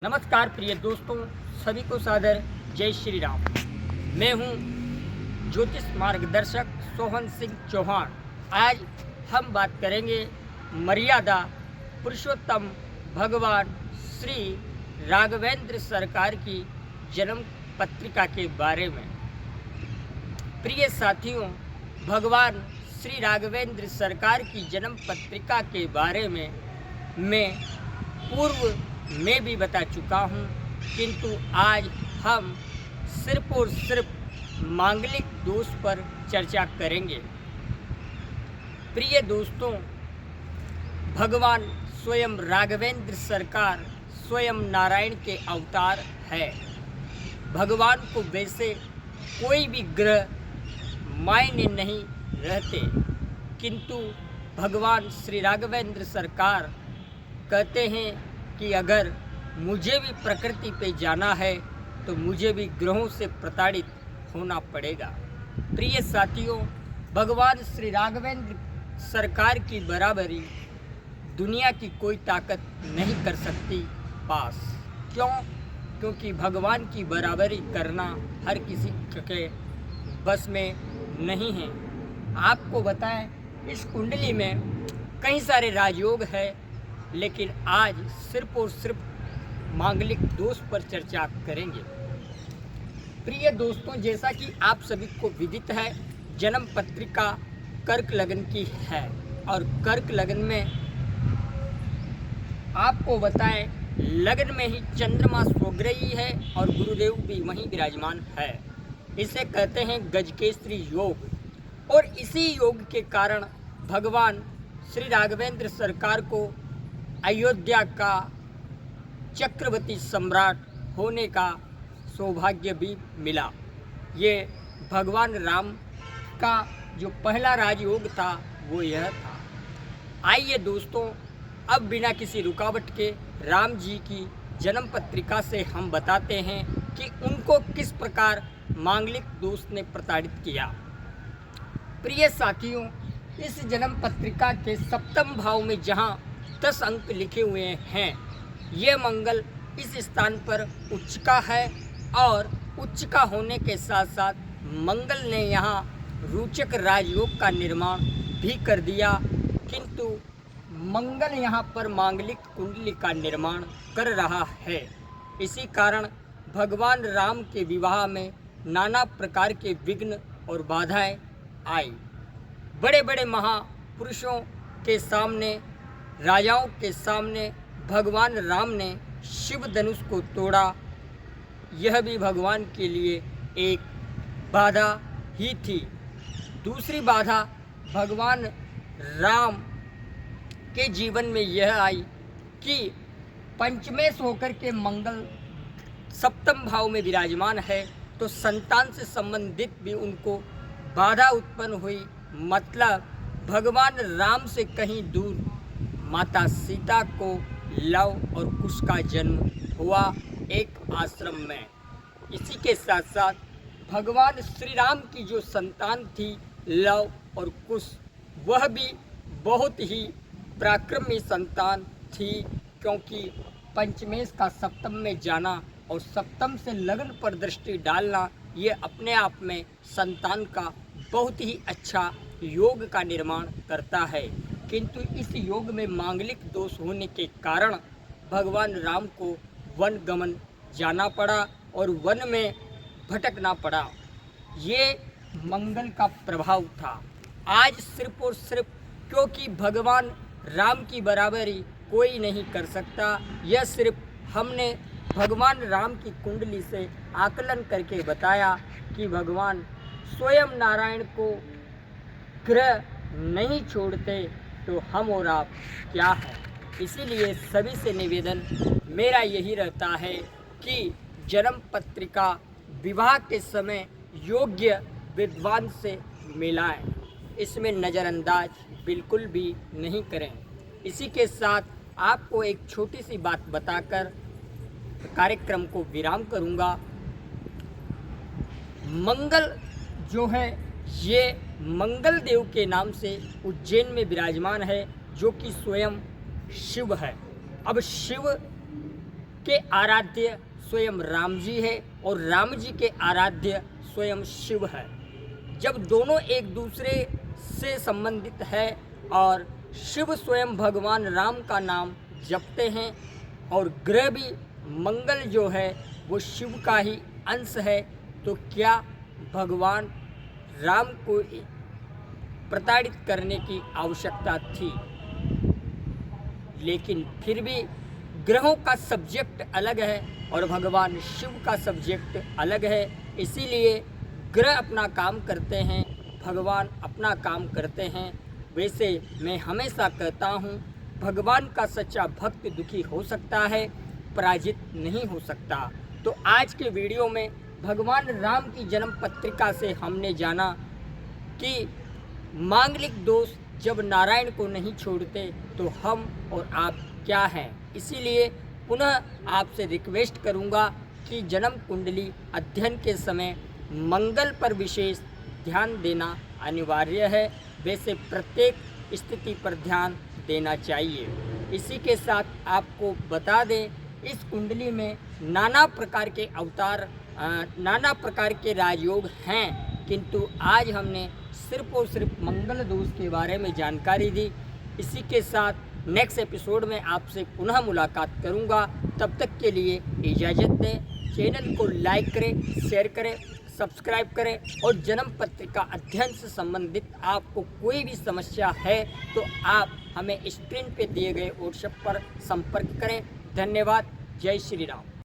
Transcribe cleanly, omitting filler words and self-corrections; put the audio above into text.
नमस्कार प्रिय दोस्तों, सभी को सादर जय श्री राम। मैं हूं ज्योतिष मार्गदर्शक सोहन सिंह चौहान। आज हम बात करेंगे मर्यादा पुरुषोत्तम भगवान श्री राघवेंद्र सरकार की जन्म पत्रिका के बारे में। प्रिय साथियों, भगवान श्री राघवेंद्र सरकार की जन्म पत्रिका के बारे में मैं पूर्व में भी बता चुका हूँ, किंतु आज हम सिर्फ और सिर्फ मांगलिक दोष पर चर्चा करेंगे। प्रिय दोस्तों, भगवान स्वयं राघवेंद्र सरकार स्वयं नारायण के अवतार है। भगवान को वैसे कोई भी ग्रह मायने नहीं रहते, किंतु भगवान श्री राघवेंद्र सरकार कहते हैं कि अगर मुझे भी प्रकृति पे जाना है तो मुझे भी ग्रहों से प्रताड़ित होना पड़ेगा। प्रिय साथियों, भगवान श्री राघवेंद्र सरकार की बराबरी दुनिया की कोई ताकत नहीं कर सकती पास। क्यों? क्योंकि भगवान की बराबरी करना हर किसी के बस में नहीं है। आपको बताएं, इस कुंडली में कई सारे राजयोग है, लेकिन आज सिर्फ और सिर्फ मांगलिक दोष पर चर्चा करेंगे। प्रिय दोस्तों, जैसा कि आप सभी को विदित है, जन्म पत्रिका कर्क लगन की है और कर्क लगन में आपको बताएं, लगन में ही चंद्रमा स्वग्रही है और गुरुदेव भी वहीं विराजमान है। इसे कहते हैं गजकेसरी योग। और इसी योग के कारण भगवान श्री राघवेंद्र सरकार को अयोध्या का चक्रवर्ती सम्राट होने का सौभाग्य भी मिला। ये भगवान राम का जो पहला राजयोग था वो यह था। आइए दोस्तों, अब बिना किसी रुकावट के राम जी की जन्म पत्रिका से हम बताते हैं कि उनको किस प्रकार मांगलिक दोष ने प्रताड़ित किया। प्रिय साथियों, इस जन्म पत्रिका के सप्तम भाव में जहाँ 10 अंक लिखे हुए हैं, ये मंगल इस स्थान पर उच्चका है और उच्चका होने के साथ साथ मंगल ने यहाँ रोचक राजयोग का निर्माण भी कर दिया, किंतु मंगल यहाँ पर मांगलिक कुंडली का निर्माण कर रहा है। इसी कारण भगवान राम के विवाह में नाना प्रकार के विघ्न और बाधाएं आई। बड़े बड़े महापुरुषों के सामने, राजाओं के सामने भगवान राम ने शिव धनुष को तोड़ा। यह भी भगवान के लिए एक बाधा ही थी। दूसरी बाधा भगवान राम के जीवन में यह आई कि पंचमेश होकर के मंगल सप्तम भाव में विराजमान है, तो संतान से संबंधित भी उनको बाधा उत्पन्न हुई। मतलब भगवान राम से कहीं दूर माता सीता को लव और कुश का जन्म हुआ एक आश्रम में। इसी के साथ साथ भगवान श्री राम की जो संतान थी लव और कुश, वह भी बहुत ही पराक्रमी संतान थी, क्योंकि पंचमेश का सप्तम में जाना और सप्तम से लगन पर दृष्टि डालना, ये अपने आप में संतान का बहुत ही अच्छा योग का निर्माण करता है। किंतु इस योग में मांगलिक दोष होने के कारण भगवान राम को वन गमन जाना पड़ा और वन में भटकना पड़ा। ये मंगल का प्रभाव था। आज सिर्फ और सिर्फ क्योंकि भगवान राम की बराबरी कोई नहीं कर सकता, यह सिर्फ हमने भगवान राम की कुंडली से आकलन करके बताया कि भगवान स्वयं नारायण को ग्रह नहीं छोड़ते, तो हम और आप क्या है। इसीलिए सभी से निवेदन मेरा यही रहता है कि जन्म पत्रिका विवाह के समय योग्य विद्वान से मिलाएं, इसमें नज़रअंदाज बिल्कुल भी नहीं करें। इसी के साथ आपको एक छोटी सी बात बताकर कार्यक्रम को विराम करूंगा। मंगल जो है, ये मंगल देव के नाम से उज्जैन में विराजमान है, जो कि स्वयं शिव है। अब शिव के आराध्य स्वयं राम जी है और राम जी के आराध्य स्वयं शिव है। जब दोनों एक दूसरे से संबंधित है और शिव स्वयं भगवान राम का नाम जपते हैं और ग्रह भी मंगल जो है वो शिव का ही अंश है, तो क्या भगवान राम को प्रताड़ित करने की आवश्यकता थी? लेकिन फिर भी ग्रहों का सब्जेक्ट अलग है और भगवान शिव का सब्जेक्ट अलग है, इसीलिए ग्रह अपना काम करते हैं, भगवान अपना काम करते हैं। वैसे मैं हमेशा कहता हूँ, भगवान का सच्चा भक्त दुखी हो सकता है, पराजित नहीं हो सकता। तो आज के वीडियो में भगवान राम की जन्म पत्रिका से हमने जाना कि मांगलिक दोष जब नारायण को नहीं छोड़ते तो हम और आप क्या हैं। इसीलिए पुनः आपसे रिक्वेस्ट करूंगा कि जन्म कुंडली अध्ययन के समय मंगल पर विशेष ध्यान देना अनिवार्य है। वैसे प्रत्येक स्थिति पर ध्यान देना चाहिए। इसी के साथ आपको बता दें, इस कुंडली में नाना प्रकार के अवतार, नाना प्रकार के राजयोग हैं, किंतु आज हमने सिर्फ और सिर्फ मंगल दोष के बारे में जानकारी दी। इसी के साथ नेक्स्ट एपिसोड में आपसे पुनः मुलाकात करूंगा। तब तक के लिए इजाज़त दें। चैनल को लाइक करें, शेयर करें, सब्सक्राइब करें और जन्म पत्रिका अध्ययन से संबंधित आपको कोई भी समस्या है तो आप हमें स्क्रीन पे दिए गए व्हाट्सएप पर संपर्क करें। धन्यवाद। जय श्री राम।